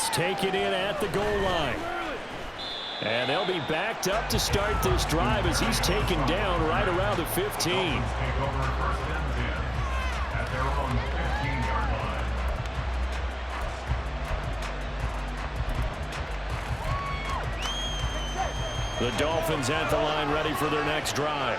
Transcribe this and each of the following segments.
pass taken in at the goal line. And they'll be backed up to start this drive as he's taken down right around the 15. The Dolphins at the line ready for their next drive.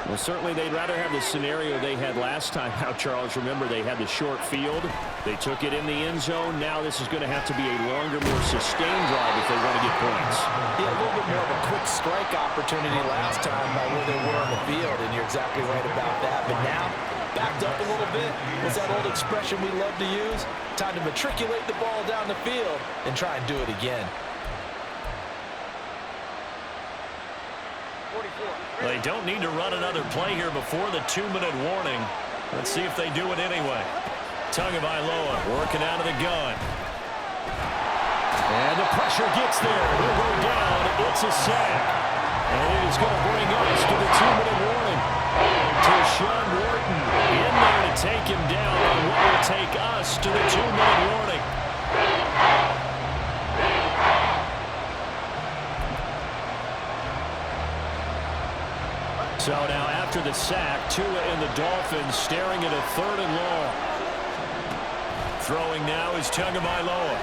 Well, certainly they'd rather have the scenario they had last time out, Charles. Remember, they had the short field. They took it in the end zone. Now this is going to have to be a longer, more sustained drive if they want to get points. Yeah, a little bit more of a quick strike opportunity last time by where they were on the field, and you're exactly right about that. But now, backed up a little bit. What's that old expression we love to use? Time to matriculate the ball down the field and try and do it again. They don't need to run another play here before the 2-minute warning. Let's see if they do it anyway. Tagovailoa working out of the gun. And the pressure gets there. He'll go down. It's a sack. And it is going to bring us to the 2-minute warning. Sean Wharton in there to take him down on what will take us to the 2-minute warning. So now after the sack, Tua and the Dolphins staring at a 3rd and long. Throwing now is Tagovailoa.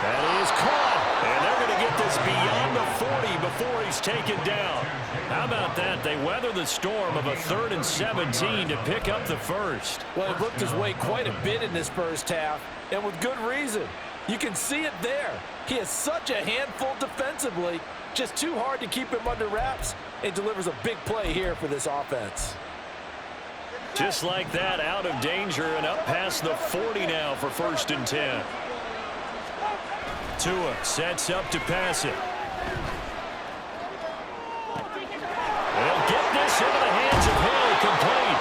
That is caught. And they're going to get this beyond the 40 before he's taken down. How about that? They weather the storm of a 3rd and 17 to pick up the first. Well, he looked his way quite a bit in this first half, and with good reason. You can see it there. He is such a handful defensively. Just too hard to keep him under wraps. It delivers a big play here for this offense. Just like that, out of danger and up past the 40 now for 1st and 10. Tua sets up to pass it. They'll get this into the hands of Hill, complete.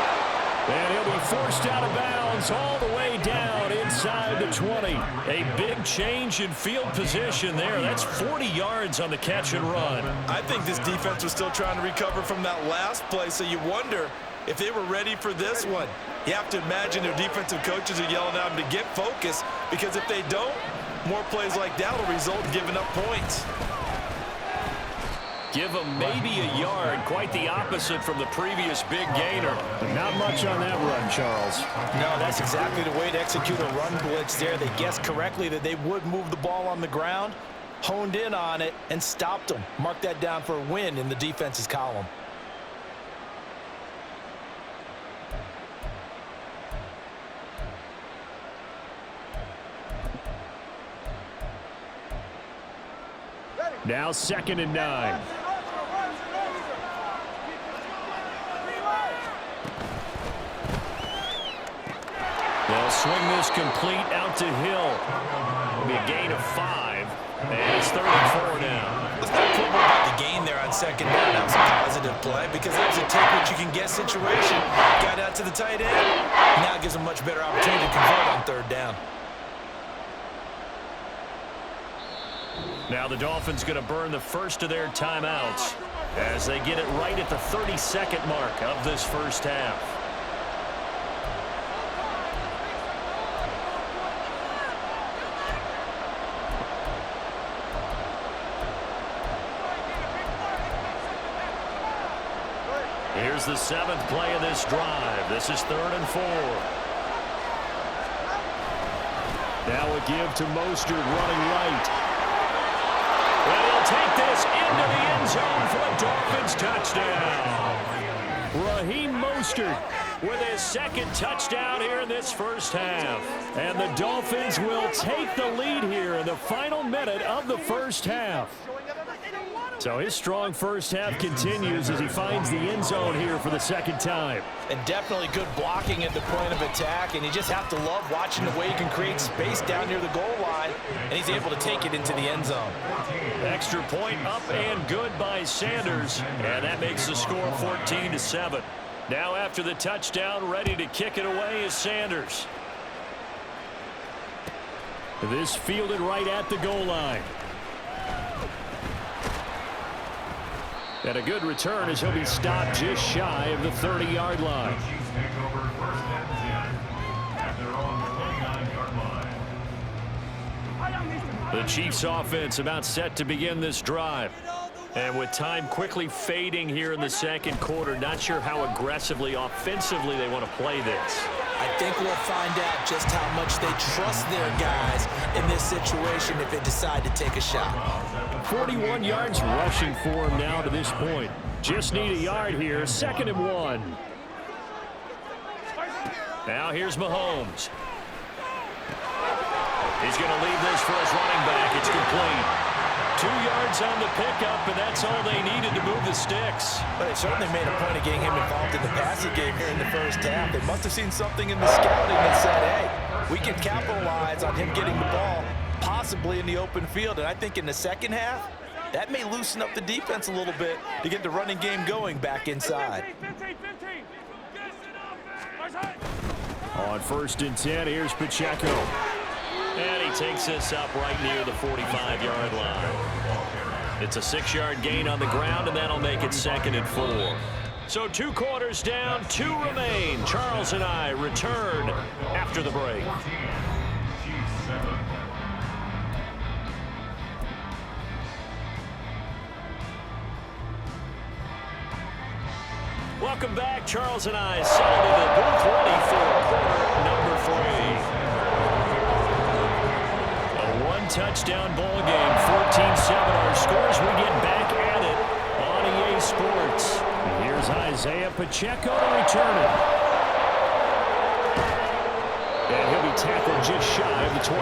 And he'll be forced out of bounds all the way down inside the 20. A big change in field position there. That's 40 yards on the catch and run. I think this defense was still trying to recover from that last play, so you wonder if they were ready for this one. You have to imagine their defensive coaches are yelling at them to get focused, because if they don't, more plays like that will result in giving up points. Give them maybe a yard, quite the opposite from the previous big gainer. But not much on that run, Charles. No, that's exactly the way to execute a run blitz there. They guessed correctly that they would move the ball on the ground, honed in on it, and stopped them. Mark that down for a win in the defense's column. Now 2nd and 9. They'll swing this complete out to Hill. It'll be a gain of 5. And it's 3rd and 4 now. Let's not quibble about the gain there on 2nd down. That was a positive play because that was a take what you can get situation. Got out to the tight end. Now it gives them much better opportunity to convert on 3rd down. Now the Dolphins going to burn the first of their timeouts as they get it right at the 32nd mark of this first half. Here's the 7th play of this drive. This is 3rd and 4. Now a give to Mostert running right. And he'll take this into the end zone for a Dolphins touchdown. Raheem Mostert with his 2nd touchdown here in this first half. And the Dolphins will take the lead here in the final minute of the first half. So his strong first half continues as he finds the end zone here for the 2nd time. And definitely good blocking at the point of attack, and you just have to love watching the way he can create space down near the goal line, and he's able to take it into the end zone. Extra point up and good by Sanders, and that makes the score 14-7. Now after the touchdown, ready to kick it away is Sanders. This fielded right at the goal line. And a good return as he'll be stopped just shy of the 30-yard line. The Chiefs offense about set to begin this drive. And with time quickly fading here in the second quarter, not sure how aggressively, offensively they want to play this. I think we'll find out just how much they trust their guys in this situation if they decide to take a shot. 41 yards rushing for him now to this point. Just need a yard here, 2nd and 1. Now here's Mahomes. He's going to leave this for his running back. It's complete. 2 yards on the pickup, and that's all they needed to move the sticks. But they certainly made a point of getting him involved in the passing game here in the first half. They must have seen something in the scouting that said, hey, we can capitalize on him getting the ball possibly in the open field. And I think in the second half, that may loosen up the defense a little bit to get the running game going back inside. On 1st and 10, here's Pacheco. And he takes this up right near the 45-yard line. It's a 6-yard gain on the ground, and that'll make it 2nd and 4. So 2 quarters down, 2 remain. Charles and I return after the break. Welcome back. Charles and I settled in the booth ready for quarter number 3. Touchdown ball game, 14-7 our scores. We get back at it on EA Sports. And here's Isaiah Pacheco to return it. And he'll be tackled just shy of the 25.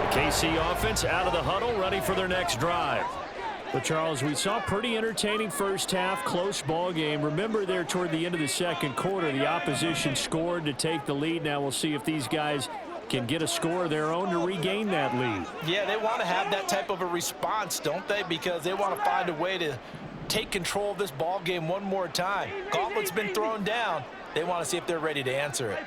The KC offense out of the huddle, ready for their next drive. But, Charles, we saw pretty entertaining first half, close ball game. Remember there toward the end of the second quarter, the opposition scored to take the lead. Now we'll see if these guys can get a score of their own to regain that lead. Yeah, they want to have that type of a response, don't they? Because they want to find a way to take control of this ball game one more time. Gauntlet's been thrown down. They want to see if they're ready to answer it.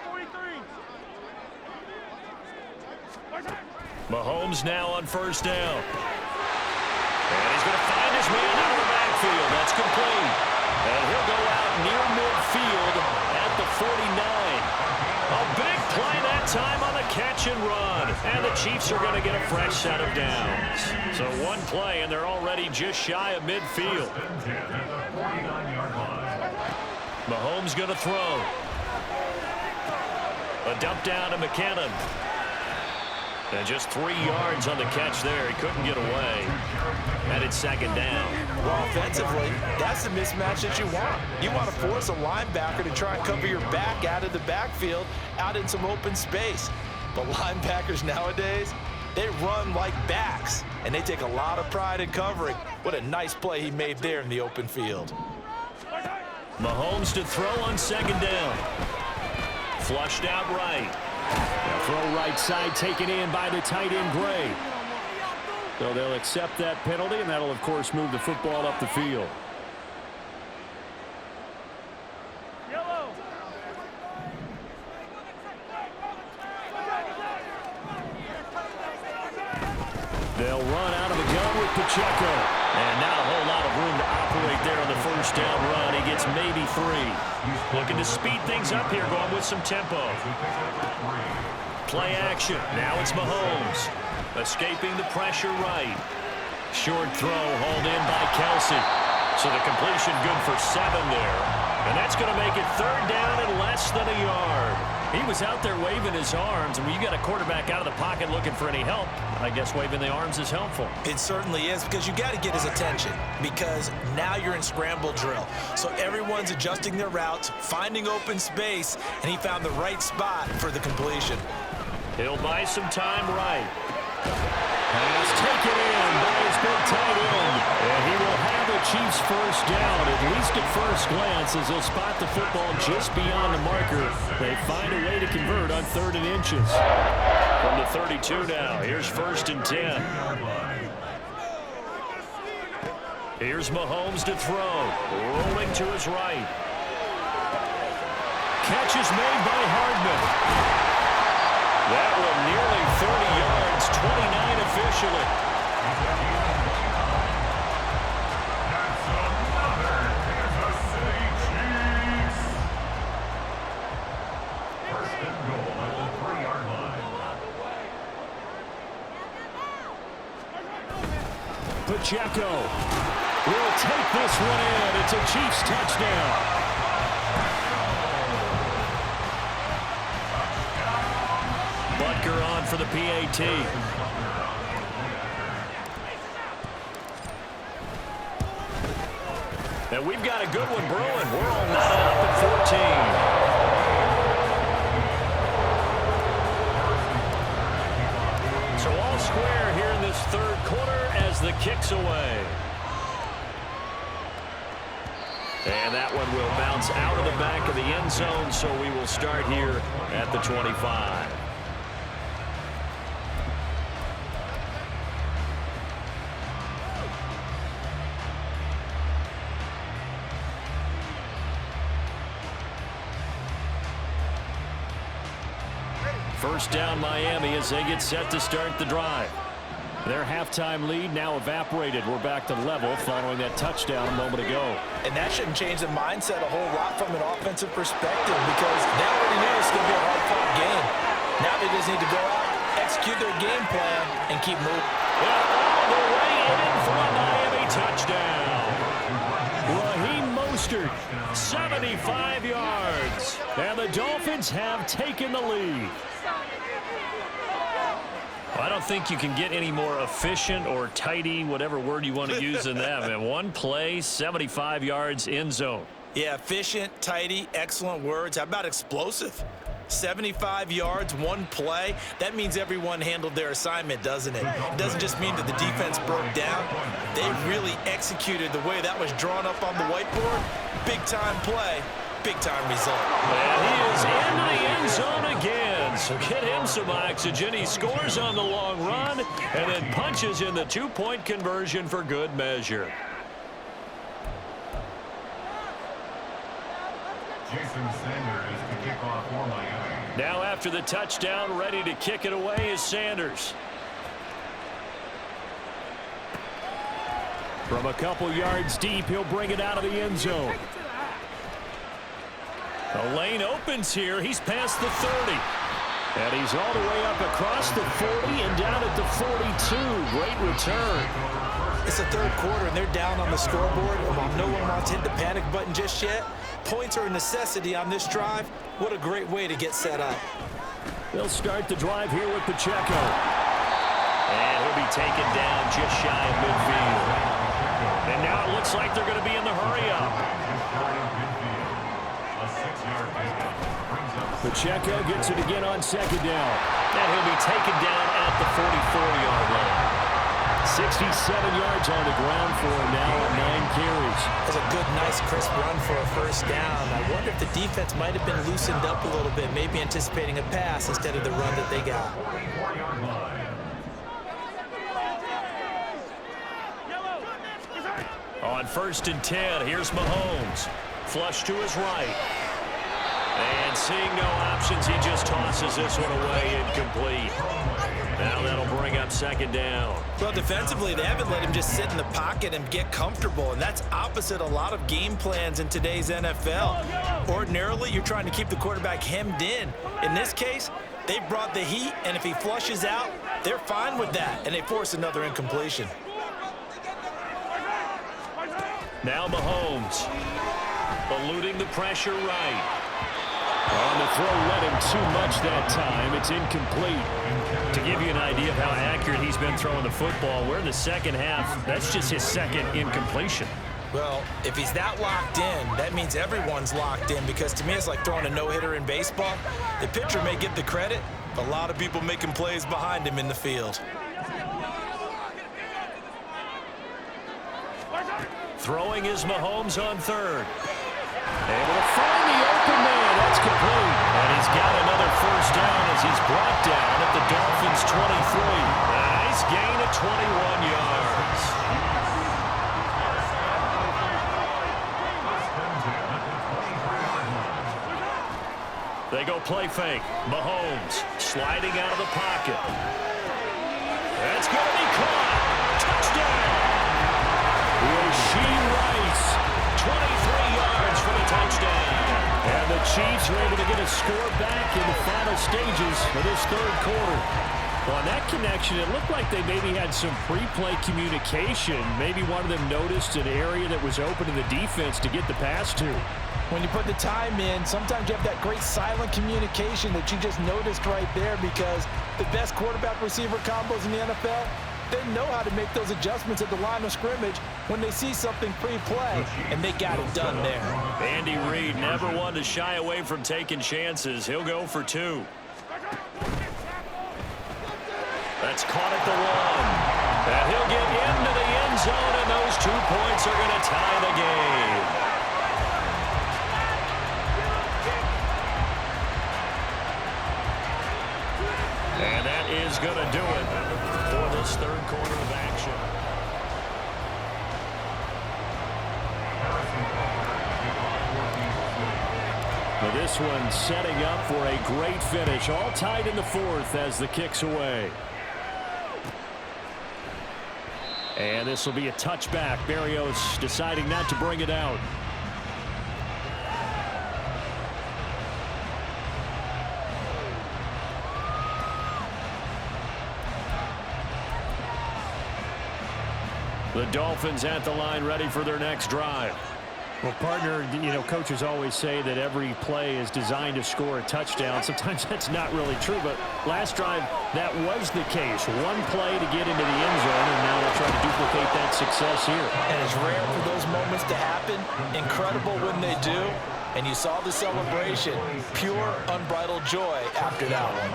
Mahomes now on 1st down. And he's going to find his man out of the backfield. That's complete. And he'll go out near midfield at the 49. A big play that time on the catch and run. And the Chiefs are going to get a fresh set of downs. So 1 play, and they're already just shy of midfield. Mahomes going to throw. A dump down to McKinnon. And just 3 yards on the catch there. He couldn't get away. And it's 2nd down. Well, offensively, that's the mismatch that you want. You want to force a linebacker to try and cover your back out of the backfield, out in some open space. But linebackers nowadays, they run like backs, and they take a lot of pride in covering. What a nice play he made there in the open field. Mahomes to throw on 2nd down. Flushed out right. Now throw right side taken in by the tight end Gray. So they'll accept that penalty, and that'll, of course, move the football up the field. They'll run out of the gun with Pacheco. And not a whole lot of room to operate there on the 1st down run. He gets maybe 3. Looking to speed things up here, going with some tempo. Play action. Now it's Mahomes. Escaping the pressure right. Short throw hauled in by Kelsey. So the completion good for 7 there. And that's going to make it 3rd down and less than a yard. He was out there waving his arms, and when you got a quarterback out of the pocket looking for any help, I guess waving the arms is helpful. It certainly is, because you got to get his attention, because now you're in scramble drill. So everyone's adjusting their routes, finding open space, and he found the right spot for the completion. He'll buy some time right. Pass taken in by his big tight end. And he will have the Chiefs 1st down, at least at first glance, as they'll spot the football just beyond the marker. They find a way to convert on 3rd and inches. From the 32 now, here's 1st and 10. Here's Mahomes to throw. Rolling to his right. Catch is made by Hardman. That one nearly 30 yards, 29 officially. Pacheco will take this one in. It's a Chiefs touchdown. Butker on for the PAT. And we've got a good one brewing. We're all knotted up at 14. So all square here in this third quarter as the kick's away. And that one will bounce out of the back of the end zone, so we will start here at the 25. First down Miami as they get set to start the drive. Their halftime lead now evaporated. We're back to level following that touchdown a moment ago. And that shouldn't change the mindset a whole lot from an offensive perspective because they already knew it's going to be a hard-fought game. Now they just need to go out, execute their game plan, and keep moving. All the way in for a Miami touchdown. Raheem Mostert, 75 yards. And the Dolphins have taken the lead. I don't think you can get any more efficient or tidy, whatever word you want to use in that. Man, one play, 75 yards, end zone. Yeah, efficient, tidy, excellent words. How about explosive? 75 yards, one play. That means everyone handled their assignment, doesn't it? It doesn't just mean that the defense broke down. They really executed the way that was drawn up on the whiteboard. Big-time play, big-time result. And he is into the end zone again. So get him some oxygen. He scores on the long run and then punches in the two-point conversion for good measure. Jason Sanders to kick off for Miami. Now after the touchdown, ready to kick it away is Sanders. From a couple yards deep, he'll bring it out of the end zone. The lane opens here. He's past the 30. And he's all the way up across the 40 and down at the 42. Great return. It's the third quarter, and they're down on the scoreboard. And while no one wants to hit the panic button just yet, points are a necessity on this drive. What a great way to get set up. They'll start the drive here with Pacheco. And he'll be taken down just shy of midfield. And now it looks like they're going to be in the hurry-up. Pacheco gets it again on second down. And he'll be taken down at the 44-yard line. 67 yards on the ground for him now on 9 carries. That's a good, nice, crisp run for a first down. I wonder if the defense might have been loosened up a little bit, maybe anticipating a pass instead of the run that they got. On 1st and 10, here's Mahomes. Flush to his right. And seeing no options, he just tosses this one away incomplete. Now that'll bring up second down. Well, defensively, they haven't let him just sit in the pocket and get comfortable, and that's opposite a lot of game plans in today's NFL. Ordinarily, you're trying to keep the quarterback hemmed in. In this case, they brought the heat, and if he flushes out, they're fine with that, and they force another incompletion. Now Mahomes, eluding the pressure right. On the throw, let him too much that time. It's incomplete. To give you an idea of how accurate he's been throwing the football, we're in the second half. That's just his second incompletion. Well, if he's that locked in, that means everyone's locked in, because to me it's like throwing a no-hitter in baseball. The pitcher may get the credit, but a lot of people making plays behind him in the field. Throwing is Mahomes on third. Able to find the open man. That's complete. And he's got another first down as he's brought down at the Dolphins' 23. Nice gain of 21 yards. They go play fake. Mahomes sliding out of the pocket. That's going to be caught. Touchdown. Rasheed Rice, 23 yards for the touchdown. And the Chiefs are able to get a score back in the final stages of this third quarter. Well, on that connection, it looked like they maybe had some pre-play communication. Maybe one of them noticed an area that was open to the defense to get the pass to. When you put the time in, sometimes you have that great silent communication that you just noticed right there, because the best quarterback-receiver combos in the NFL, they know how to make those adjustments at the line of scrimmage when they see something pre-play, and they got it done there. Andy Reid never one to shy away from taking chances. He'll go for 2. That's caught at the 1. And he'll get into the end zone, and those 2 points are going to tie the game. And that is going to do it for this third quarter of action. Well, this one setting up for a great finish. All tied in the 4th as the kick's away. And this will be a touchback. Berrios deciding not to bring it out. The Dolphins at the line, ready for their next drive. Well, partner, coaches always say that every play is designed to score a touchdown. Sometimes that's not really true, but last drive, that was the case. One play to get into the end zone, and now they'll try to duplicate that success here. And it's rare for those moments to happen. Incredible when they do. And you saw the celebration. Pure, unbridled joy after that one.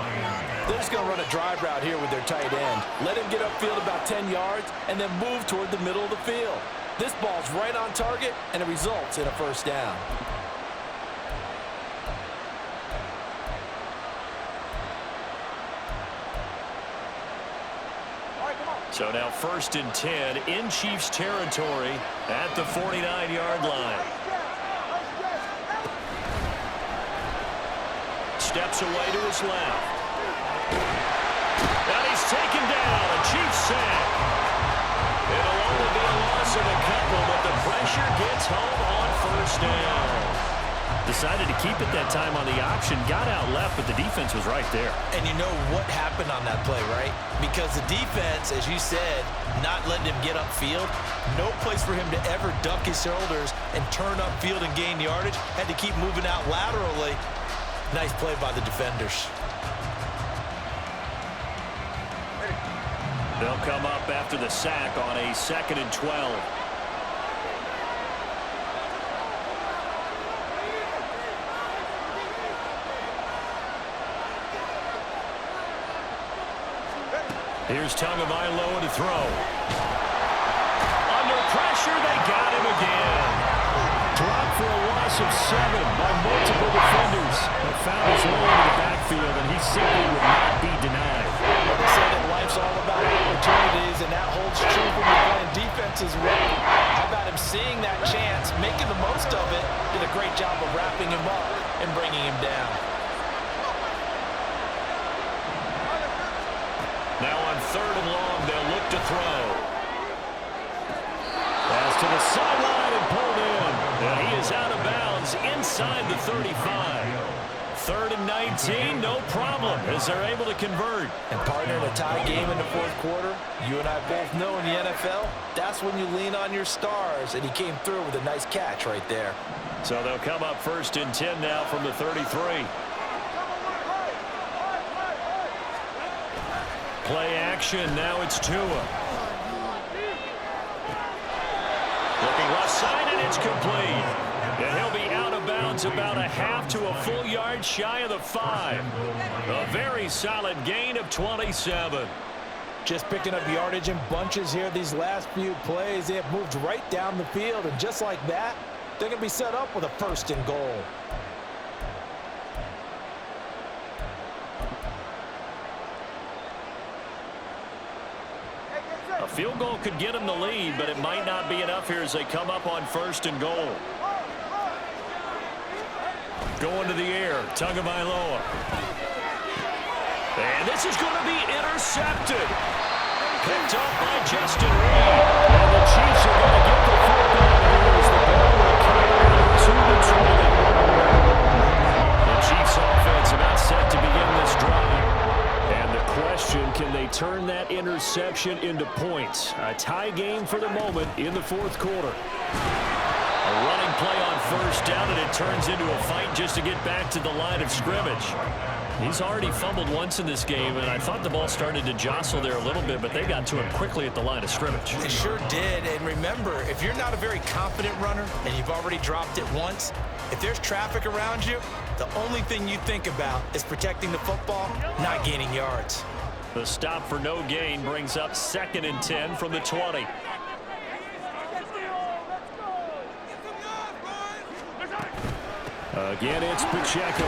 They're just going to run a drive route here with their tight end. Let him get upfield about 10 yards and then move toward the middle of the field. This ball's right on target, and it results in a first down. So now 1st and 10 in Chiefs territory at the 49-yard line. Steps away to his left. And he's taken down. A Chiefs sack. It'll only be a loss of a couple, but the pressure gets home on 1st down. Decided to keep it that time on the option. Got out left, but the defense was right there. And you know what happened on that play, right? Because the defense, as you said, not letting him get upfield. No place for him to ever duck his shoulders and turn upfield and gain yardage. Had to keep moving out laterally. Nice play by the defenders. They'll come up after the sack on a 2nd and 12. Here's Tagovailoa to throw. Under pressure, they got him again. Dropped for a loss of 7 by multiple defenders. But found his way into the backfield, and he simply would not be denied. Well, they say that life's all about opportunities, and that holds true when you're playing defense as well. How about him seeing that chance, making the most of it, did a great job of wrapping him up and bringing him down. Now on 3rd and long, they'll look to throw. Pass to the sideline and pulled in. And he is out of bounds inside the 35. 3rd and 19, no problem, as they're able to convert. And partner, in a tie game in the 4th quarter, you and I both know in the NFL, that's when you lean on your stars, and he came through with a nice catch right there. So they'll come up 1st and 10 now from the 33. Play action, now it's Tua. Looking left side, and it's complete. And he'll be out of bounds about a half to a full yard shy of the 5. A very solid gain of 27. Just picking up yardage in bunches here these last few plays. They have moved right down the field, and just like that, they're going to be set up with a 1st and goal. A field goal could get them the lead, but it might not be enough here as they come up on 1st and goal. Going to the air, Tagovailoa. And this is going to be intercepted. Picked up by Justin Reed. And the Chiefs are going to get the football here as the ball will carry to the 20. The Chiefs offense about set to begin this drive. And the question, can interception into points. A tie game for the moment in the fourth quarter. A running play on first down, and it turns into a fight just to get back to the line of scrimmage. He's already fumbled once in this game, and I thought the ball started to jostle there a little bit, but they got to him quickly at the line of scrimmage. They sure did, and remember, if you're not a very confident runner and you've already dropped it once, if there's traffic around you, the only thing you think about is protecting the football, not gaining yards. The stop for no gain brings up 2nd and 10 from the 20. Again, it's Pacheco.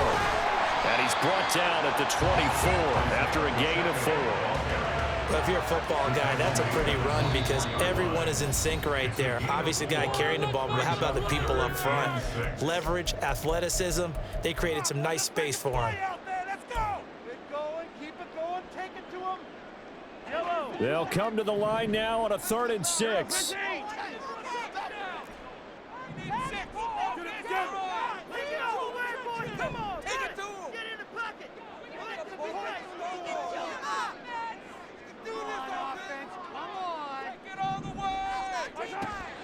And he's brought down at the 24 after a gain of 4. Well, if you're a football guy, that's a pretty run because everyone is in sync right there. Obviously, the guy carrying the ball, but how about the people up front? Leverage, athleticism, they created some nice space for him. They'll come to the line now on a 3rd and 6.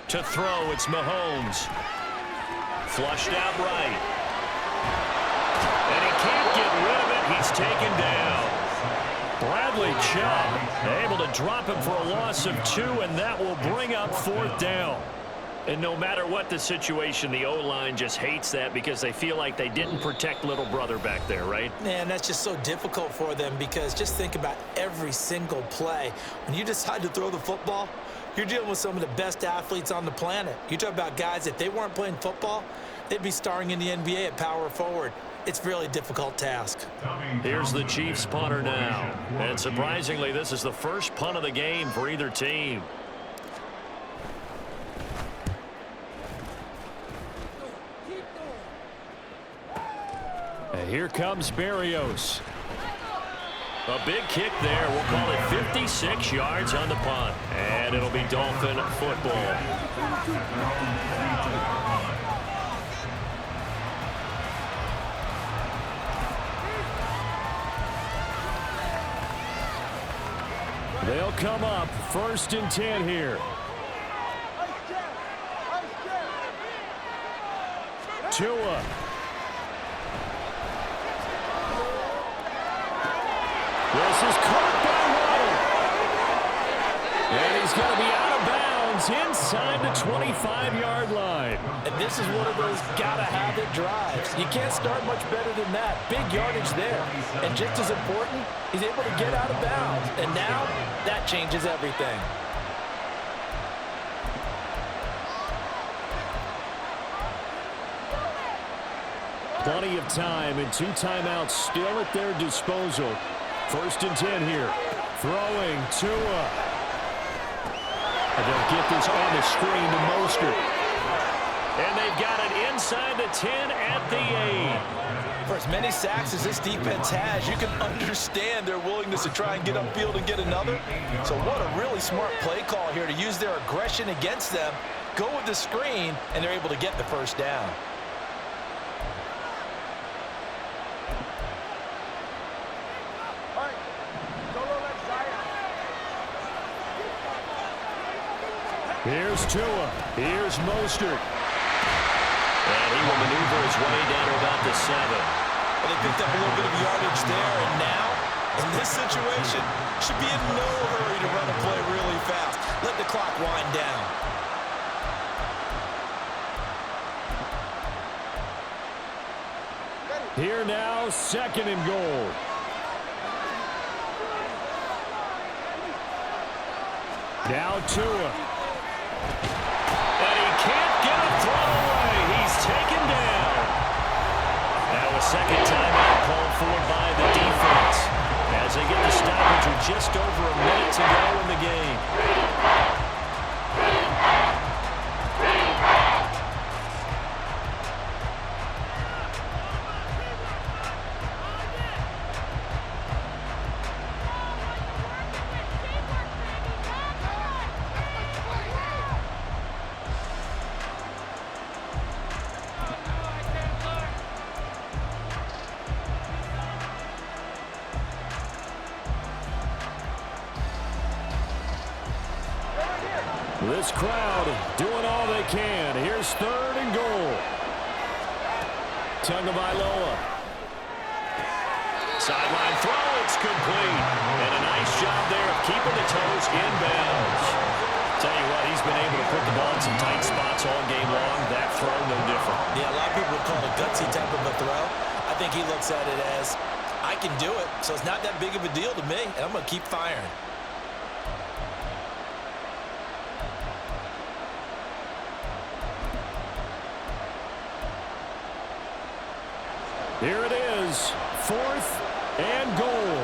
To throw, it's Mahomes. Flushed out right. And he can't get rid of it. He's taken down. Bradley Chubb able to drop him for a loss of 2, and that will bring up 4th down. And no matter what the situation, the O-line just hates that because they feel like they didn't protect little brother back there, right? Man, that's just so difficult for them because just think about every single play. When you decide to throw the football, you're dealing with some of the best athletes on the planet. You talk about guys, if they weren't playing football, they'd be starring in the NBA at power forward. It's a really difficult task. Here's the Chiefs punter now. And surprisingly, this is the first punt of the game for either team. And here comes Berrios. A big kick there. We'll call it 56 yards on the punt. And it'll be Dolphin football. They'll come up 1st and 10 here. Tua. This is caught by Waddle. And he's going to be out of bounds inside the 25-yard line. And this is one of those gotta-have-it drives. You can't start much better than that. Big yardage there. And just as important, he's able to get out of bounds. And now, that changes everything. Plenty of time and 2 timeouts still at their disposal. 1st and 10 here. Throwing Tua. And they'll get this on the screen to Mostert. And they've got it inside the 10 at the 8. For as many sacks as this defense has, you can understand their willingness to try and get upfield and get another. So what a really smart play call here to use their aggression against them, go with the screen, and they're able to get the 1st down. Here's Tua. Here's Mostert. And he will maneuver his way down to about the 7. Well, they picked up a little bit of yardage there, and now, in this situation, should be in no hurry to run a play really fast. Let the clock wind down. Here now, 2nd and goal. Now Tua. And he can't get a throw away. He's taken down. Now a 2nd timeout called for by the defense as they get the stoppage with just over a minute to go in the game. This crowd doing all they can. Here's 3rd and goal. Tagovailoa. Sideline throw, it's complete. And a nice job there of keeping the toes in bounds. Tell you what, he's been able to put the ball in some tight spots all game long. That throw, no different. Yeah, a lot of people would call it a gutsy type of a throw. I think he looks at it as, I can do it, so it's not that big of a deal to me, and I'm going to keep firing. Here it is, 4th and goal.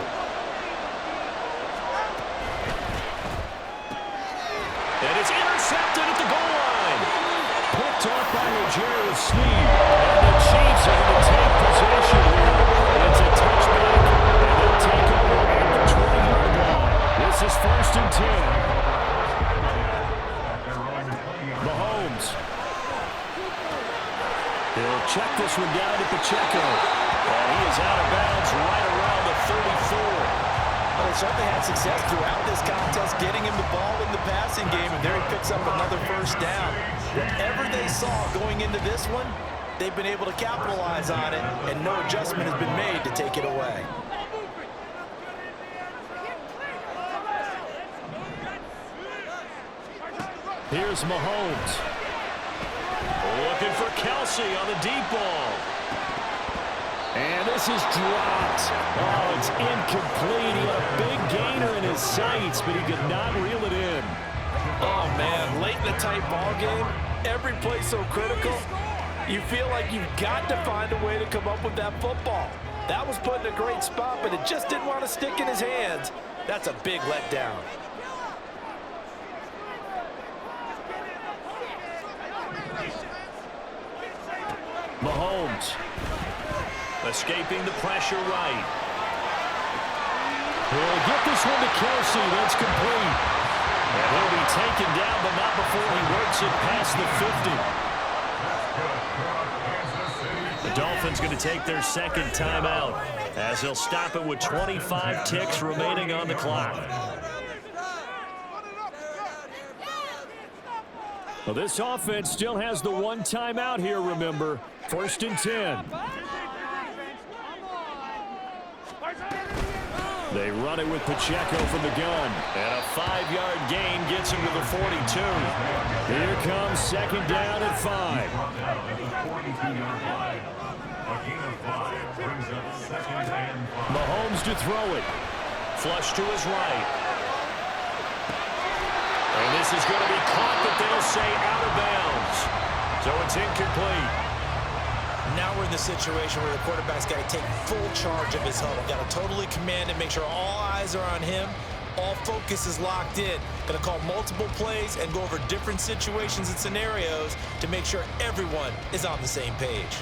And it's intercepted at the goal line. Picked off by L'Jarius Sneed. And the Chiefs are going to take possession here. It's a touchback, and they'll take over at the 20-yard line. This is 1st and 10. Mahomes. He'll check this one down to Pacheco. And he is out of bounds right around the 34. Well, they certainly had success throughout this contest, getting him the ball in the passing game, and there he picks up another 1st down. Whatever they saw going into this one, they've been able to capitalize on it, and no adjustment has been made to take it away. Here's Mahomes. Looking for Kelsey on the deep ball. And this is dropped. Oh, it's incomplete. He had a big gainer in his sights, but he could not reel it in. Oh, man, late in the tight ball game, every play so critical, you feel like you've got to find a way to come up with that football. That was put in a great spot, but it just didn't want to stick in his hands. That's a big letdown. Mahomes escaping the pressure right. He'll get this one to Kelsey. That's complete. And he'll be taken down, but not before he works it past the 50. The Dolphins going to take their 2nd timeout as they'll stop it with 25 ticks remaining on the clock. Well, this offense still has the 1 timeout here, remember. 1st and 10. They run it with Pacheco from the gun. And a 5-yard gain gets him to the 42. Here comes 2nd down at 5. Mahomes to throw it. Flush to his right. And this is going to be caught, but they'll say out of bounds. So it's incomplete. Now we're in the situation where the quarterback's got to take full charge of his huddle. Got to totally command and make sure all eyes are on him. All focus is locked in. Going to call multiple plays and go over different situations and scenarios to make sure everyone is on the same page.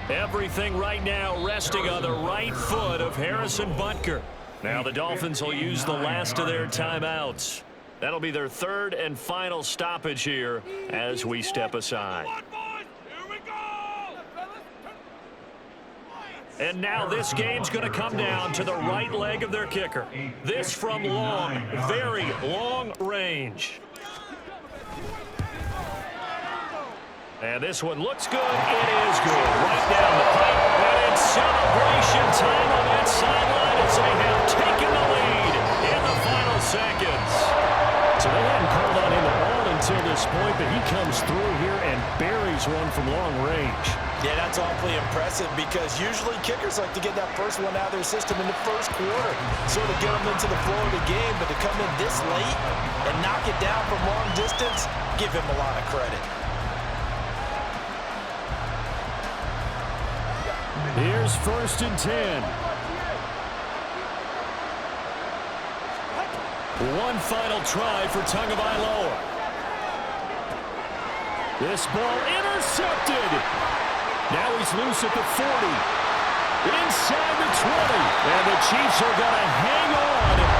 Everything right now resting on the right foot of Harrison Butker. Now the Dolphins will use the last of their timeouts. That'll be their 3rd and final stoppage here as we step aside. And now this game's going to come down to the right leg of their kicker. This from long, very long range. And this one looks good. It is good. Right down the pipe. And it's celebration time on that sideline as they have taken the lead in the final seconds. So they hadn't called on him at all until this point, but he comes through here and buries one from long range. Yeah, that's awfully impressive because usually kickers like to get that first one out of their system in the first quarter, sort of get them into the flow of the game, but to come in this late and knock it down from long distance, give him a lot of credit. Here's 1st and 10. One final try for Tagovailoa. This ball intercepted. Now he's loose at the 40. Inside the 20. And the Chiefs are going to hang on the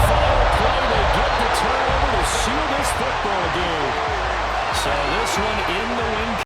final play. They get the turnover to seal this football game. So this one in the win.